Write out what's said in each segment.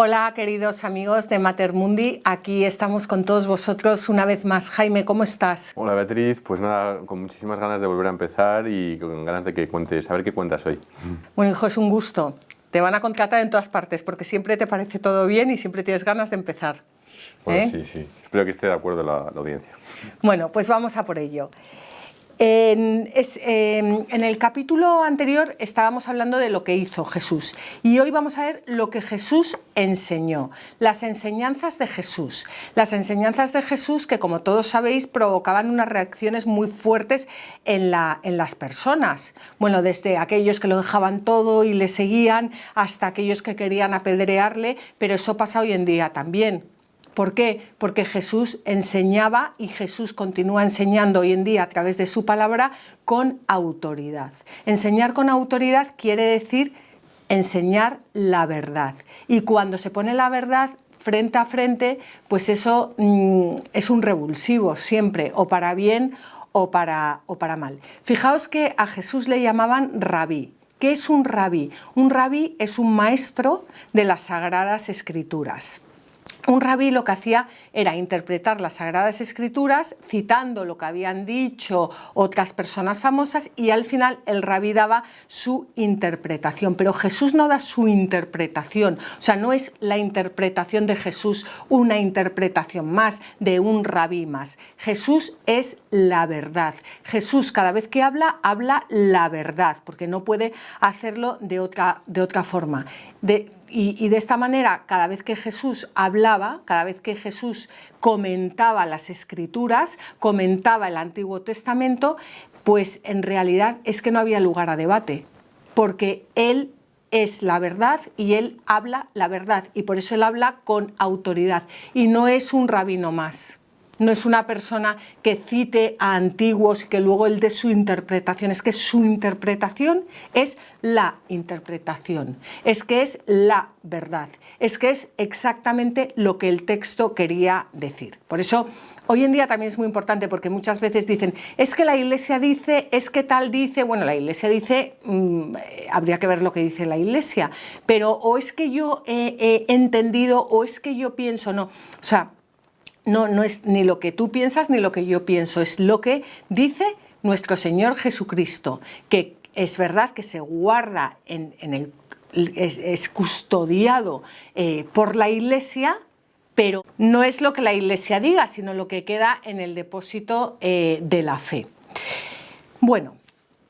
Hola queridos amigos de Mater Mundi, aquí estamos con todos vosotros una vez más. Jaime, ¿cómo estás? Hola Beatriz, pues nada, con muchísimas ganas de volver a empezar y con ganas de que cuentes, a ver qué cuentas hoy. Bueno, hijo, es un gusto. Te van a contratar en todas partes porque siempre te parece todo bien y siempre tienes ganas de empezar. Bueno, sí, espero que esté de acuerdo la audiencia. Bueno, pues vamos a por ello. En el capítulo anterior estábamos hablando de lo que hizo Jesús y hoy vamos a ver lo que Jesús enseñó, las enseñanzas de Jesús. Las enseñanzas de Jesús que, como todos sabéis, provocaban unas reacciones muy fuertes en las personas. Bueno, desde aquellos que lo dejaban todo y le seguían hasta aquellos que querían apedrearle, pero eso pasa hoy en día también. ¿Por qué? Porque Jesús enseñaba y Jesús continúa enseñando hoy en día a través de su palabra con autoridad. Enseñar con autoridad quiere decir enseñar la verdad. Y cuando se pone la verdad frente a frente, pues eso es un revulsivo siempre, o para bien o para mal. Fijaos que a Jesús le llamaban rabí. ¿Qué es un rabí? Un rabí es un maestro de las Sagradas Escrituras. Un rabí lo que hacía era interpretar las Sagradas Escrituras citando lo que habían dicho otras personas famosas y al final el rabí daba su interpretación. Pero Jesús no da su interpretación, o sea, no es la interpretación de Jesús una interpretación más de un rabí más. Jesús es la verdad. Jesús cada vez que habla, habla la verdad, porque no puede hacerlo de otra forma. Y de esta manera, cada vez que Jesús hablaba, cada vez que Jesús comentaba las Escrituras, comentaba el Antiguo Testamento, pues en realidad es que no había lugar a debate, porque Él es la verdad y Él habla la verdad, y por eso Él habla con autoridad, y no es un rabino más. No es una persona que cite a antiguos y que luego él dé su interpretación. Es que su interpretación es la interpretación. Es que es la verdad. Es que es exactamente lo que el texto quería decir. Por eso, hoy en día también es muy importante porque muchas veces dicen, es que la Iglesia dice, es que tal dice. Bueno, la Iglesia dice, habría que ver lo que dice la Iglesia. Pero o es que yo he entendido o es que yo pienso, no. O sea, no es ni lo que tú piensas ni lo que yo pienso, es lo que dice nuestro Señor Jesucristo, que es verdad que se guarda es custodiado por la Iglesia, pero no es lo que la Iglesia diga, sino lo que queda en el depósito de la fe. Bueno,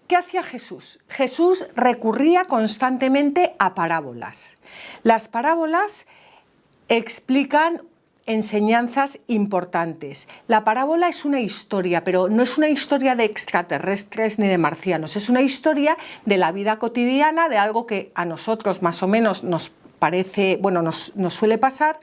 ¿qué hacía Jesús? Jesús recurría constantemente a parábolas. Las parábolas explican enseñanzas importantes. La parábola es una historia, pero no es una historia de extraterrestres ni de marcianos, es una historia de la vida cotidiana, de algo que a nosotros más o menos nos parece, bueno, nos suele pasar,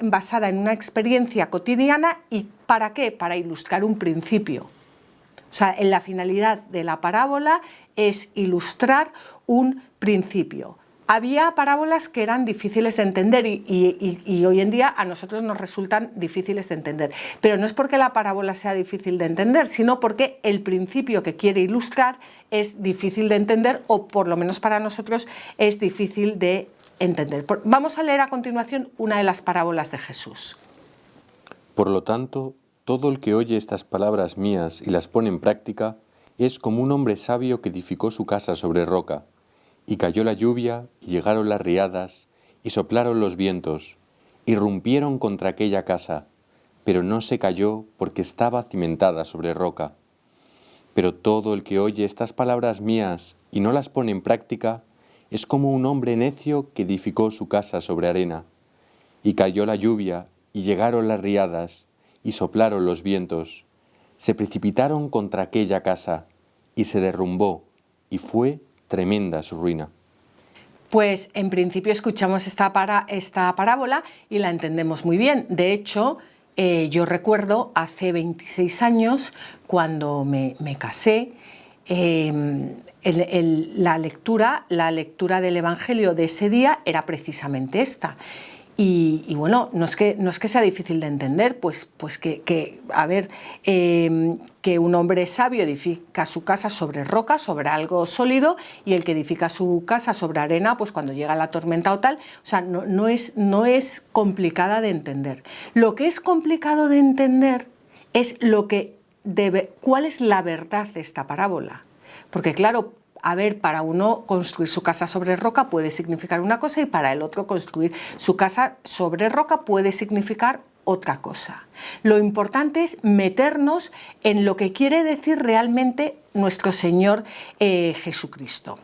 basada en una experiencia cotidiana. ¿Y para qué? Para ilustrar un principio. O sea, la finalidad de la parábola es ilustrar un principio. Había parábolas que eran difíciles de entender y hoy en día a nosotros nos resultan difíciles de entender. Pero no es porque la parábola sea difícil de entender, sino porque el principio que quiere ilustrar es difícil de entender, o por lo menos para nosotros es difícil de entender. Vamos a leer a continuación una de las parábolas de Jesús. Por lo tanto, todo el que oye estas palabras mías y las pone en práctica es como un hombre sabio que edificó su casa sobre roca. Y cayó la lluvia, y llegaron las riadas, y soplaron los vientos, y rompieron contra aquella casa, pero no se cayó porque estaba cimentada sobre roca. Pero todo el que oye estas palabras mías y no las pone en práctica, es como un hombre necio que edificó su casa sobre arena. Y cayó la lluvia, y llegaron las riadas, y soplaron los vientos, se precipitaron contra aquella casa, y se derrumbó, y fue tremenda su ruina. Pues en principio escuchamos esta parábola y la entendemos muy bien. De hecho, yo recuerdo hace 26 años, cuando me casé, la lectura del Evangelio de ese día era precisamente esta. Y bueno, no es que sea difícil de entender, pues que un hombre sabio edifica su casa sobre roca, sobre algo sólido, y el que edifica su casa sobre arena, pues cuando llega la tormenta o tal, o sea, no es complicada de entender. Lo que es complicado de entender es cuál es la verdad de esta parábola. Porque claro, para uno construir su casa sobre roca puede significar una cosa y para el otro construir su casa sobre roca puede significar otra cosa. Lo importante es meternos en lo que quiere decir realmente nuestro Señor Jesucristo.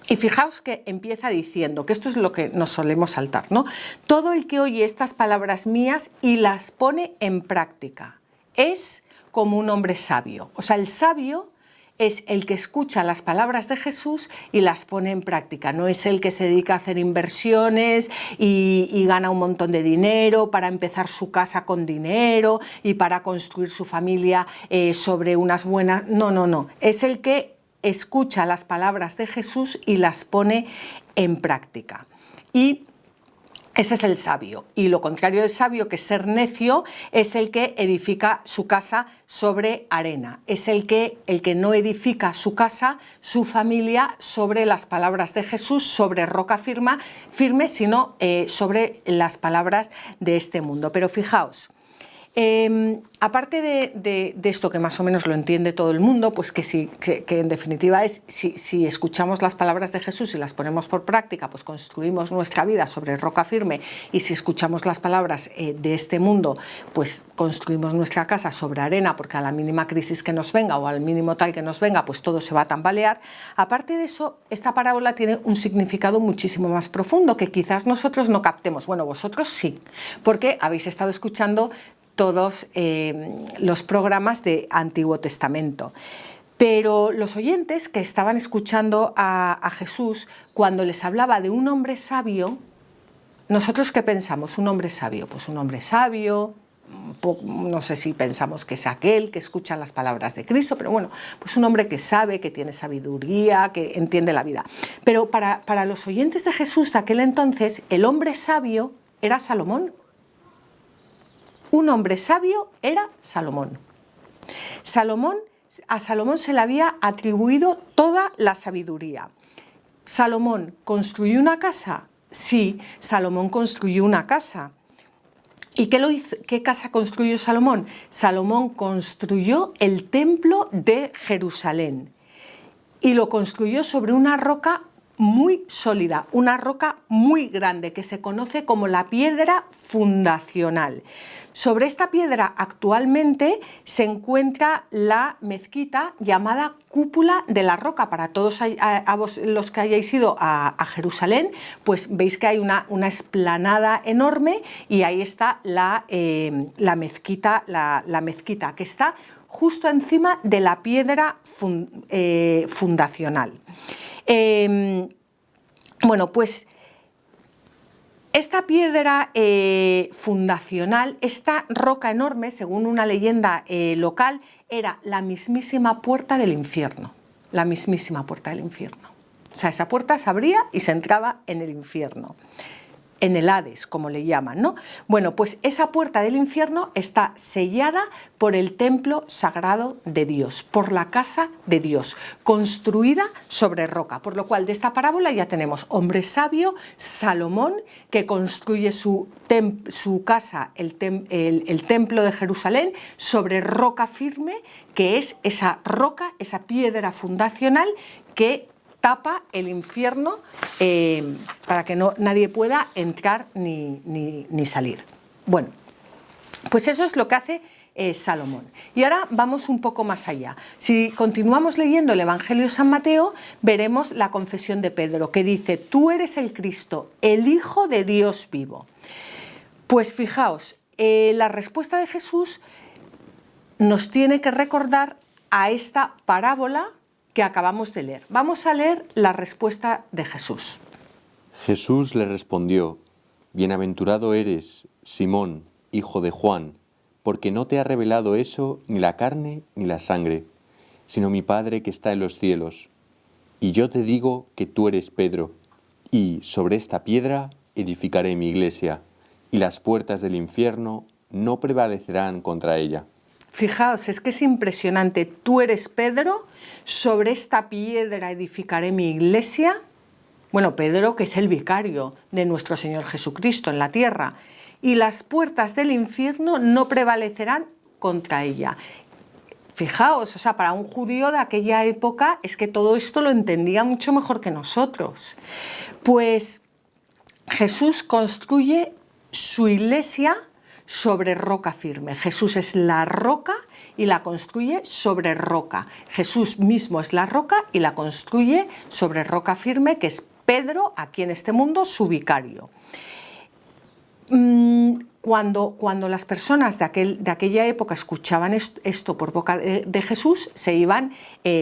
Y fijaos que empieza diciendo, que esto es lo que nos solemos saltar, ¿no? Todo el que oye estas palabras mías y las pone en práctica es como un hombre sabio. O sea, el sabio es el que escucha las palabras de Jesús y las pone en práctica. No es el que se dedica a hacer inversiones y gana un montón de dinero para empezar su casa con dinero y para construir su familia sobre unas buenas... No. Es el que escucha las palabras de Jesús y las pone en práctica. Y ese es el sabio. Y lo contrario del sabio, que es ser necio, es el que edifica su casa sobre arena. Es el que no edifica su casa, su familia, sobre las palabras de Jesús, sobre roca firme, sino sobre las palabras de este mundo. Pero fijaos, aparte de esto que más o menos lo entiende todo el mundo, pues que en definitiva es si escuchamos las palabras de Jesús y las ponemos por práctica, pues construimos nuestra vida sobre roca firme, y si escuchamos las palabras de este mundo, pues construimos nuestra casa sobre arena, porque a la mínima crisis que nos venga o al mínimo tal que nos venga, pues todo se va a tambalear. Aparte de eso, esta parábola tiene un significado muchísimo más profundo que quizás nosotros no captemos. Bueno, vosotros sí, porque habéis estado escuchando todos los programas de Antiguo Testamento. Pero los oyentes que estaban escuchando a Jesús, cuando les hablaba de un hombre sabio, ¿nosotros qué pensamos? Un hombre sabio, pues un hombre sabio, no sé si pensamos que es aquel que escucha las palabras de Cristo, pero bueno, pues un hombre que sabe, que tiene sabiduría, que entiende la vida. Pero para los oyentes de Jesús de aquel entonces, el hombre sabio era Salomón. Un hombre sabio era Salomón. A Salomón se le había atribuido toda la sabiduría. ¿Salomón construyó una casa? Sí, Salomón construyó una casa. ¿Y qué casa construyó Salomón? Salomón construyó el templo de Jerusalén y lo construyó sobre una roca muy sólida, una roca muy grande que se conoce como la piedra fundacional. Sobre esta piedra actualmente se encuentra la mezquita llamada Cúpula de la Roca. Para todos los que hayáis ido a Jerusalén, pues veis que hay una explanada enorme y ahí está la mezquita que está justo encima de la piedra fundacional. Bueno, pues esta piedra fundacional, esta roca enorme, según una leyenda local, era la mismísima puerta del infierno. La mismísima puerta del infierno. O sea, esa puerta se abría y se entraba en el infierno. En el Hades, como le llaman, ¿no? Bueno, pues esa puerta del infierno está sellada por el templo sagrado de Dios, por la casa de Dios, construida sobre roca. Por lo cual, de esta parábola ya tenemos hombre sabio, Salomón, que construye su casa, el templo de Jerusalén, sobre roca firme, que es esa roca, esa piedra fundacional que tapa el infierno para que nadie pueda entrar ni salir. Bueno, pues eso es lo que hace Salomón. Y ahora vamos un poco más allá. Si continuamos leyendo el Evangelio de San Mateo, veremos la confesión de Pedro, que dice: tú eres el Cristo, el Hijo de Dios vivo. Pues fijaos, la respuesta de Jesús nos tiene que recordar a esta parábola que acabamos de leer. Vamos a leer la respuesta de Jesús. Jesús le respondió: Bienaventurado eres, Simón, hijo de Juan, porque no te ha revelado eso ni la carne ni la sangre, sino mi Padre que está en los cielos. Y yo te digo que tú eres Pedro, y sobre esta piedra edificaré mi iglesia, y las puertas del infierno no prevalecerán contra ella. Fijaos, es que es impresionante. Tú eres Pedro, sobre esta piedra edificaré mi iglesia. Bueno, Pedro, que es el vicario de nuestro Señor Jesucristo en la tierra. Y las puertas del infierno no prevalecerán contra ella. Fijaos, o sea, para un judío de aquella época es que todo esto lo entendía mucho mejor que nosotros. Pues Jesús construye su iglesia sobre roca firme. Jesús es la roca y la construye sobre roca. Jesús mismo es la roca y la construye sobre roca firme, que es Pedro, aquí en este mundo, su vicario. Cuando las personas de aquella época escuchaban esto por boca de Jesús, se iban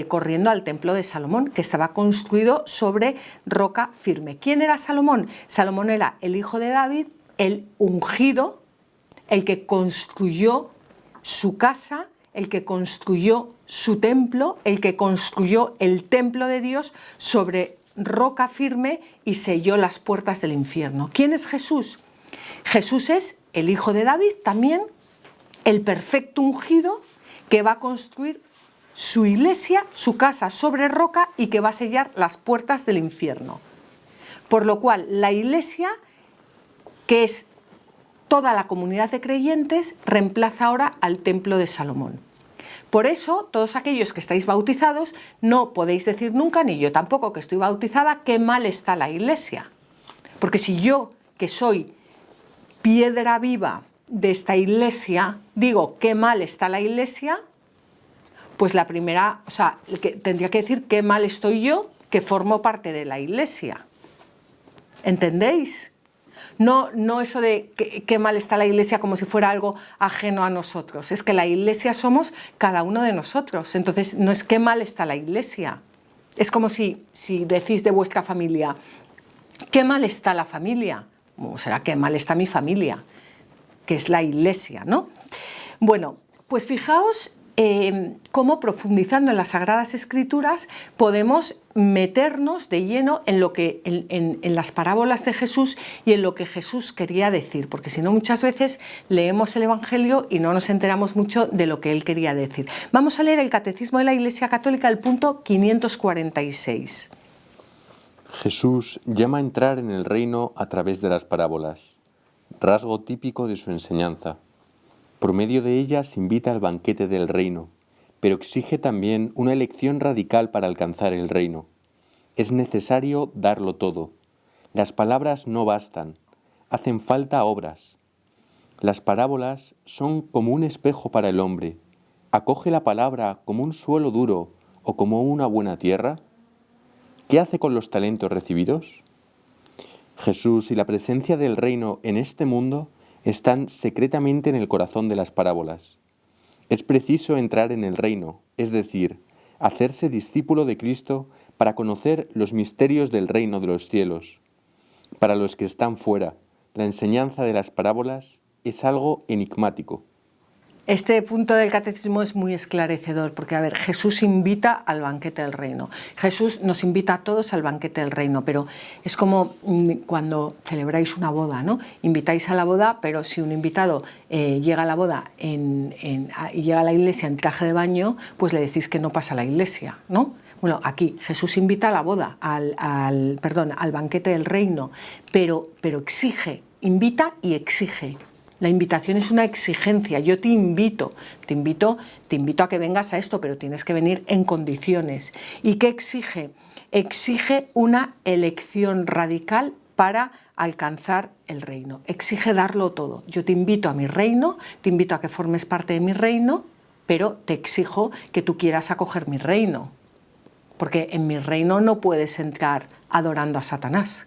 corriendo al templo de Salomón, que estaba construido sobre roca firme. ¿Quién era Salomón? Salomón era el hijo de David, el ungido, el que construyó su casa, el que construyó su templo, el que construyó el templo de Dios sobre roca firme y selló las puertas del infierno. ¿Quién es Jesús? Jesús es el hijo de David, también el perfecto ungido, que va a construir su iglesia, su casa sobre roca y que va a sellar las puertas del infierno. Por lo cual, la iglesia, que es toda la comunidad de creyentes, reemplaza ahora al templo de Salomón. Por eso, todos aquellos que estáis bautizados, no podéis decir nunca, ni yo tampoco que estoy bautizada, qué mal está la iglesia. Porque si yo, que soy piedra viva de esta iglesia, digo qué mal está la iglesia, pues la primera, o sea, tendría que decir qué mal estoy yo, que formo parte de la iglesia. ¿Entendéis? No eso de qué mal está la iglesia como si fuera algo ajeno a nosotros. Es que la iglesia somos cada uno de nosotros. Entonces no es qué mal está la iglesia. Es como si decís de vuestra familia, qué mal está la familia. O será qué mal está mi familia, que es la iglesia, ¿no? Bueno, pues fijaos cómo profundizando en las Sagradas Escrituras podemos meternos de lleno en lo que en las parábolas de Jesús y en lo que Jesús quería decir, porque si no muchas veces leemos el Evangelio y no nos enteramos mucho de lo que él quería decir. Vamos a leer el Catecismo de la Iglesia Católica, el punto 546. Jesús llama a entrar en el reino a través de las parábolas, rasgo típico de su enseñanza. Por medio de ellas invita al banquete del reino, pero exige también una elección radical para alcanzar el reino. Es necesario darlo todo. Las palabras no bastan, hacen falta obras. Las parábolas son como un espejo para el hombre. ¿Acoge la palabra como un suelo duro o como una buena tierra? ¿Qué hace con los talentos recibidos? Jesús y la presencia del reino en este mundo están secretamente en el corazón de las parábolas. Es preciso entrar en el reino, es decir, hacerse discípulo de Cristo para conocer los misterios del reino de los cielos. Para los que están fuera, la enseñanza de las parábolas es algo enigmático. Este punto del catecismo es muy esclarecedor porque, a ver, Jesús invita al banquete del reino. Jesús nos invita a todos al banquete del reino, pero es como cuando celebráis una boda, ¿no? Invitáis a la boda, pero si un invitado llega a la boda y llega a la iglesia en traje de baño, pues le decís que no pasa a la iglesia, ¿no? Bueno, aquí Jesús invita a la boda, al banquete del reino, pero exige, invita y exige. La invitación es una exigencia. Yo te invito a que vengas a esto, pero tienes que venir en condiciones. ¿Y qué exige? Exige una elección radical para alcanzar el reino. Exige darlo todo. Yo te invito a mi reino, te invito a que formes parte de mi reino, pero te exijo que tú quieras acoger mi reino. Porque en mi reino no puedes entrar adorando a Satanás.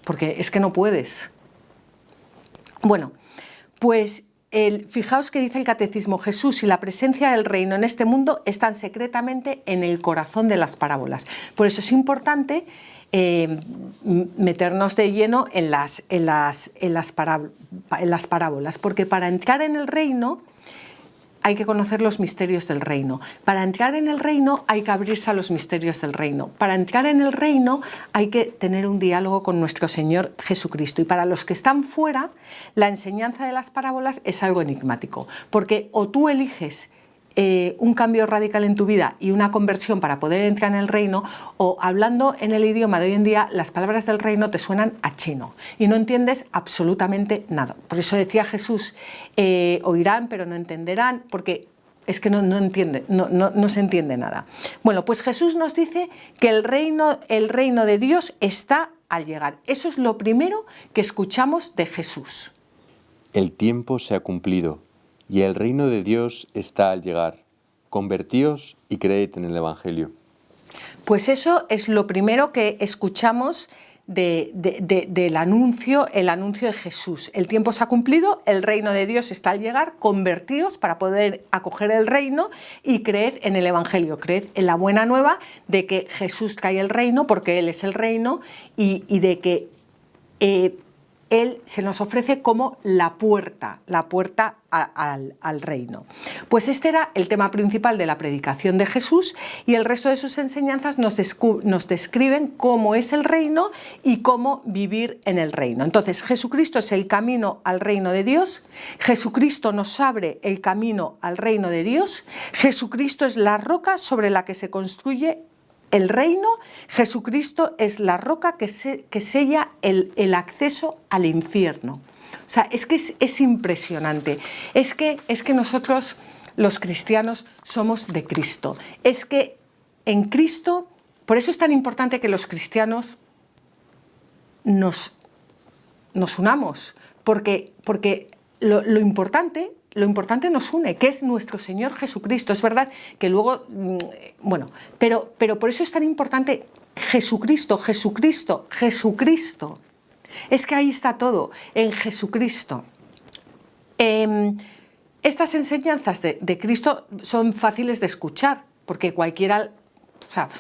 Porque es que no puedes. Bueno, pues fijaos que dice el catecismo: Jesús y la presencia del reino en este mundo están secretamente en el corazón de las parábolas. Por eso es importante meternos de lleno en las parábolas, porque para entrar en el reino hay que conocer los misterios del reino. Para entrar en el reino hay que abrirse a los misterios del reino. Para entrar en el reino hay que tener un diálogo con nuestro Señor Jesucristo. Y para los que están fuera, la enseñanza de las parábolas es algo enigmático, porque o tú eliges un cambio radical en tu vida y una conversión para poder entrar en el reino, o hablando en el idioma de hoy en día, las palabras del reino te suenan a chino y no entiendes absolutamente nada. Por eso decía Jesús, oirán pero no entenderán, porque es que no se entiende nada. Bueno, pues Jesús nos dice que el reino de Dios está al llegar. Eso es lo primero que escuchamos de Jesús. El tiempo se ha cumplido y el reino de Dios está al llegar. Convertíos y creed en el Evangelio. Pues eso es lo primero que escuchamos del anuncio, el anuncio de Jesús. El tiempo se ha cumplido, el reino de Dios está al llegar, convertíos para poder acoger el reino y creed en el Evangelio, creed en la buena nueva de que Jesús trae el reino porque Él es el reino y de que Él se nos ofrece como la puerta al reino. Pues este era el tema principal de la predicación de Jesús y el resto de sus enseñanzas nos describen cómo es el reino y cómo vivir en el reino. Entonces, Jesucristo es el camino al reino de Dios, Jesucristo nos abre el camino al reino de Dios, Jesucristo es la roca sobre la que se construye el reino, Jesucristo es la roca que sella el acceso al infierno. O sea, es que es impresionante. Es que nosotros, los cristianos, somos de Cristo. Es que en Cristo, por eso es tan importante que los cristianos nos unamos, porque lo importante nos une, que es nuestro Señor Jesucristo. Es verdad que luego, pero por eso es tan importante Jesucristo. Es que ahí está todo, en Jesucristo. Estas enseñanzas de Cristo son fáciles de escuchar, porque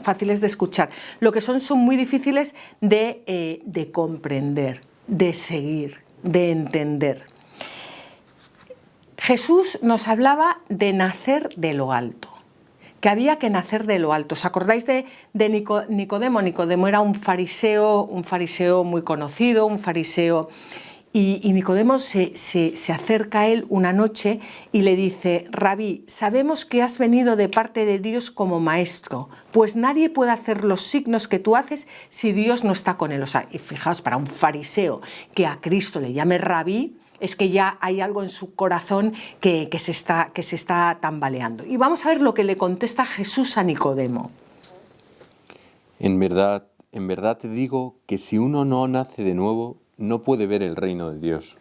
fáciles de escuchar. Lo que son muy difíciles de comprender, de seguir, de entender. Jesús nos hablaba de nacer de lo alto, que había que nacer de lo alto. ¿Os acordáis de Nicodemo? Nicodemo era un fariseo muy conocido, un fariseo, y Nicodemo se acerca a él una noche y le dice: Rabí, sabemos que has venido de parte de Dios como maestro, pues nadie puede hacer los signos que tú haces si Dios no está con él. O sea, y fijaos, para un fariseo que a Cristo le llame Rabí, es que ya hay algo en su corazón que se está tambaleando. Y vamos a ver lo que le contesta Jesús a Nicodemo. En verdad te digo que si uno no nace de nuevo, no puede ver el reino de Dios.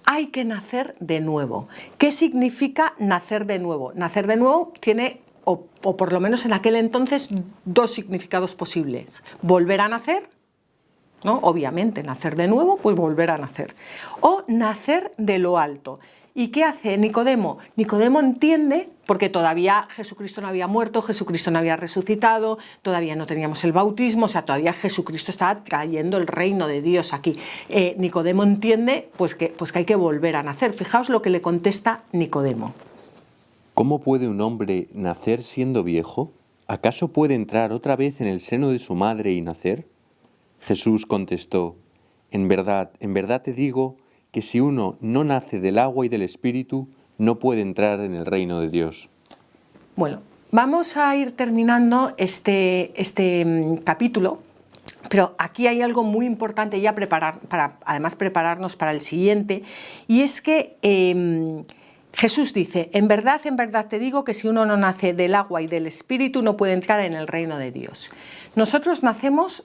Hay que nacer de nuevo. ¿Qué significa nacer de nuevo? Nacer de nuevo tiene, o por lo menos en aquel entonces, dos significados posibles. Volver a nacer, ¿no? Obviamente, nacer de nuevo, pues volver a nacer. O nacer de lo alto. ¿Y qué hace Nicodemo? Nicodemo entiende, porque todavía Jesucristo no había muerto, Jesucristo no había resucitado, todavía no teníamos el bautismo, o sea, todavía Jesucristo estaba trayendo el reino de Dios aquí. Nicodemo entiende pues que hay que volver a nacer. Fijaos lo que le contesta Nicodemo. ¿Cómo puede un hombre nacer siendo viejo? ¿Acaso puede entrar otra vez en el seno de su madre y nacer? Jesús contestó: en verdad te digo que si uno no nace del agua y del Espíritu, no puede entrar en el reino de Dios. Bueno, vamos a ir terminando este capítulo, pero aquí hay algo muy importante ya para además prepararnos para el siguiente, y es que Jesús dice: en verdad te digo que si uno no nace del agua y del Espíritu, no puede entrar en el reino de Dios. Nosotros nacemos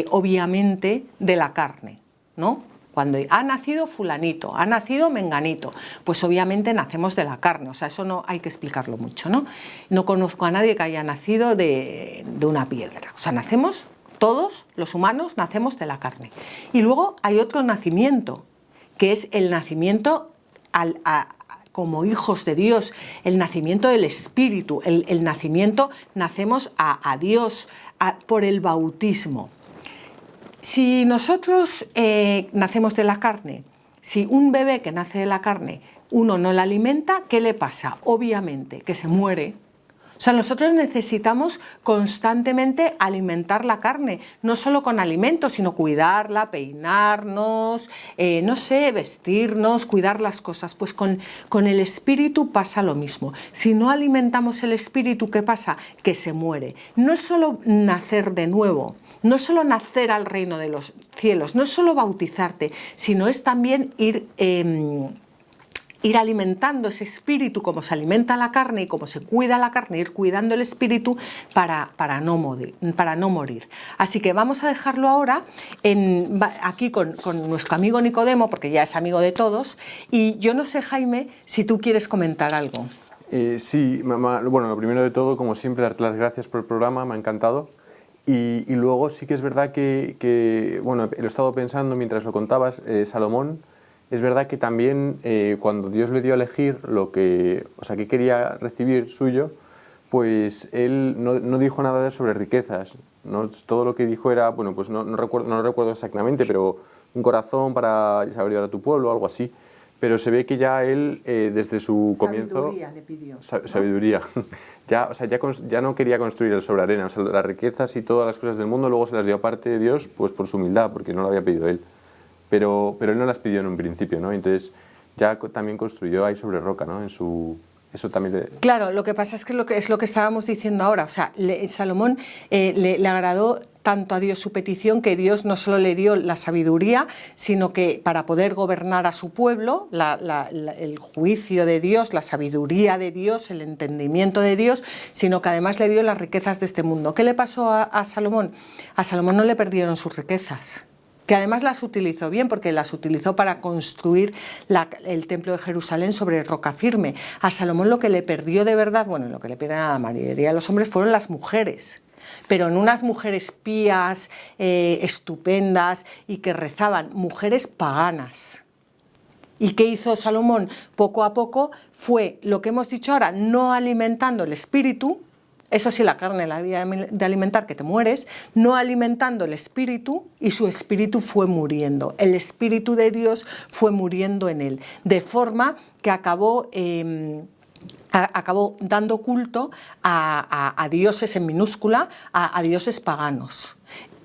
obviamente de la carne, ¿no? Cuando ha nacido fulanito, ha nacido menganito, pues obviamente nacemos de la carne, o sea, eso no hay que explicarlo mucho, ¿no? No conozco a nadie que haya nacido de una piedra, o sea, nacemos, todos los humanos nacemos de la carne. Y luego hay otro nacimiento, que es el nacimiento como hijos de Dios, el nacimiento del Espíritu, el nacimiento, nacemos a Dios por el bautismo. Si nosotros nacemos de la carne, si un bebé que nace de la carne uno no la alimenta, ¿qué le pasa? Obviamente que se muere. O sea, nosotros necesitamos constantemente alimentar la carne, no solo con alimentos, sino cuidarla, peinarnos, no sé, vestirnos, cuidar las cosas. Pues con el espíritu pasa lo mismo. Si no alimentamos el espíritu, ¿qué pasa? Que se muere. No es solo nacer de nuevo, no es solo nacer al reino de los cielos, no es solo bautizarte, sino es también ir alimentando ese espíritu como se alimenta la carne y como se cuida la carne, ir cuidando el espíritu para no morir. Así que vamos a dejarlo ahora aquí con nuestro amigo Nicodemo, porque ya es amigo de todos, y yo no sé, Jaime, si tú quieres comentar algo. Sí, mamá, bueno, lo primero de todo, como siempre, darte las gracias por el programa, me ha encantado. Y luego sí que es verdad que bueno, lo he estado pensando mientras lo contabas, Salomón. Es verdad que también cuando Dios le dio a elegir qué quería recibir suyo, pues él no dijo nada sobre riquezas. ¿No? Todo lo que dijo era, bueno, pues no lo recuerdo exactamente, pero un corazón para saber llevar a tu pueblo, algo así. Pero se ve que ya él, desde su comienzo... Sabiduría le pidió. Sabiduría. Ya no quería construir el sobre arena. O sea, las riquezas y todas las cosas del mundo luego se las dio aparte de Dios, pues por su humildad, porque no lo había pedido él. Pero él no las pidió en un principio, ¿no? Entonces ya también construyó ahí sobre roca, ¿no? Eso también Claro, lo que pasa es que es lo que estábamos diciendo ahora. O sea, Salomón le agradó tanto a Dios su petición, que Dios no solo le dio la sabiduría, sino que para poder gobernar a su pueblo, el juicio de Dios, la sabiduría de Dios, el entendimiento de Dios, sino que además le dio las riquezas de este mundo. ¿Qué le pasó a Salomón? A Salomón no le perdieron sus riquezas, que además las utilizó bien, porque las utilizó para construir el templo de Jerusalén sobre roca firme. A Salomón lo que le perdió de verdad, bueno, lo que le pierden a la mayoría de los hombres fueron las mujeres, pero no unas mujeres pías, estupendas y que rezaban, mujeres paganas. ¿Y qué hizo Salomón? Poco a poco fue lo que hemos dicho ahora, no alimentando el espíritu. Eso sí, la carne la había de alimentar, que te mueres, no alimentando el espíritu, y su espíritu fue muriendo. El espíritu de Dios fue muriendo en él, de forma que acabó dando culto a dioses en minúscula, a dioses paganos.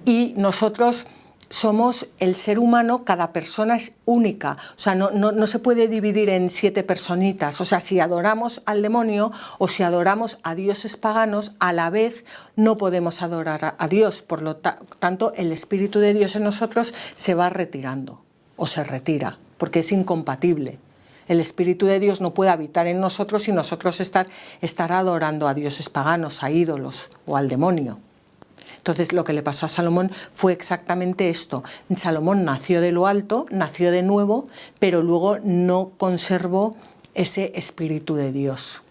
Y nosotros somos el ser humano, cada persona es única, o sea, no se puede dividir en 7 personitas. O sea, si adoramos al demonio o si adoramos a dioses paganos, a la vez no podemos adorar a Dios. Por lo tanto, el Espíritu de Dios en nosotros se va retirando o se retira, porque es incompatible. El Espíritu de Dios no puede habitar en nosotros y nosotros estar adorando a dioses paganos, a ídolos o al demonio. Entonces lo que le pasó a Salomón fue exactamente esto. Salomón nació de lo alto, nació de nuevo, pero luego no conservó ese Espíritu de Dios.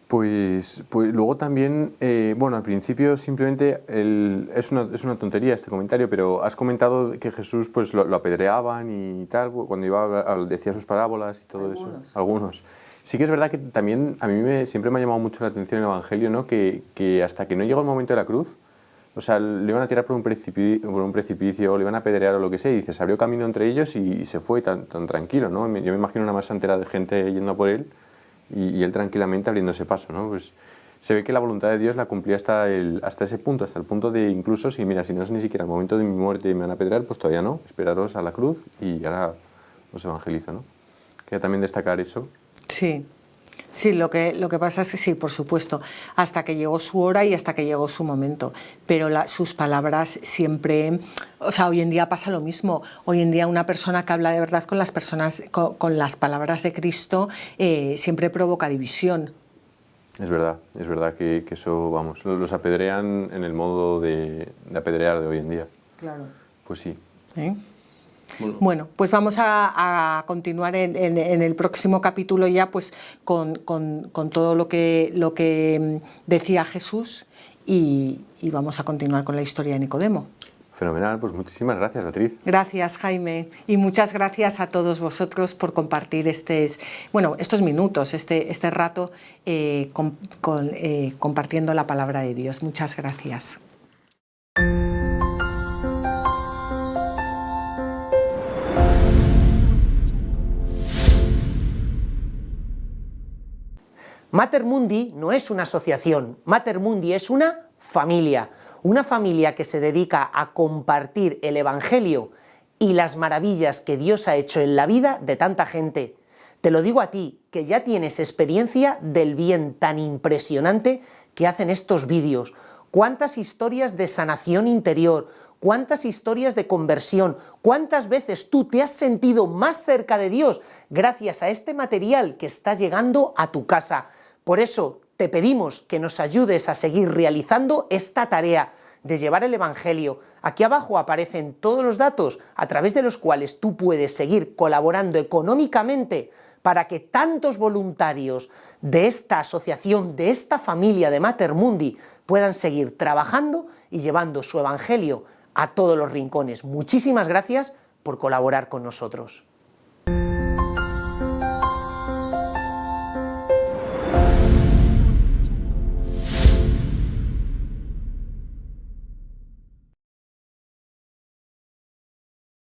Pues luego también, bueno, al principio simplemente es una tontería este comentario, pero has comentado que Jesús pues lo apedreaban y tal, cuando decía sus parábolas y todo eso. Algunos. Sí que es verdad que también a mí siempre me ha llamado mucho la atención el Evangelio, ¿no? Que hasta que no llegó el momento de la cruz, o sea, le iban a tirar por un precipicio, le iban a apedrear o lo que sea, y dice, se abrió camino entre ellos y se fue tan tranquilo, ¿no? Yo me imagino una masa entera de gente yendo a por él y él tranquilamente abriéndose paso, ¿no? Pues se ve que la voluntad de Dios la cumplía hasta ese punto, hasta el punto de incluso, si no es ni siquiera el momento de mi muerte y me van a apedrear, pues todavía no, esperaros a la cruz y ahora os evangelizo, ¿no? Quería también destacar eso. Sí, lo que pasa es que sí, por supuesto, hasta que llegó su hora y hasta que llegó su momento, pero sus palabras siempre, o sea, hoy en día pasa lo mismo. Hoy en día una persona que habla de verdad con las personas, con las palabras de Cristo, siempre provoca división. Es verdad que eso, vamos, los apedrean en el modo de apedrear de hoy en día. Claro. Pues sí. Bueno, pues vamos a continuar en el próximo capítulo ya pues con todo lo que decía Jesús y vamos a continuar con la historia de Nicodemo. Fenomenal, pues muchísimas gracias, Beatriz. Gracias, Jaime, y muchas gracias a todos vosotros por compartir estos minutos, este rato compartiendo la palabra de Dios. Muchas gracias. Mater Mundi no es una asociación, Mater Mundi es una familia que se dedica a compartir el Evangelio y las maravillas que Dios ha hecho en la vida de tanta gente. Te lo digo a ti, que ya tienes experiencia del bien tan impresionante que hacen estos vídeos. Cuántas historias de sanación interior, cuántas historias de conversión, cuántas veces tú te has sentido más cerca de Dios gracias a este material que está llegando a tu casa. Por eso te pedimos que nos ayudes a seguir realizando esta tarea de llevar el Evangelio. Aquí abajo aparecen todos los datos a través de los cuales tú puedes seguir colaborando económicamente para que tantos voluntarios de esta asociación, de esta familia de Mater Mundi, puedan seguir trabajando y llevando su Evangelio a todos los rincones. Muchísimas gracias por colaborar con nosotros.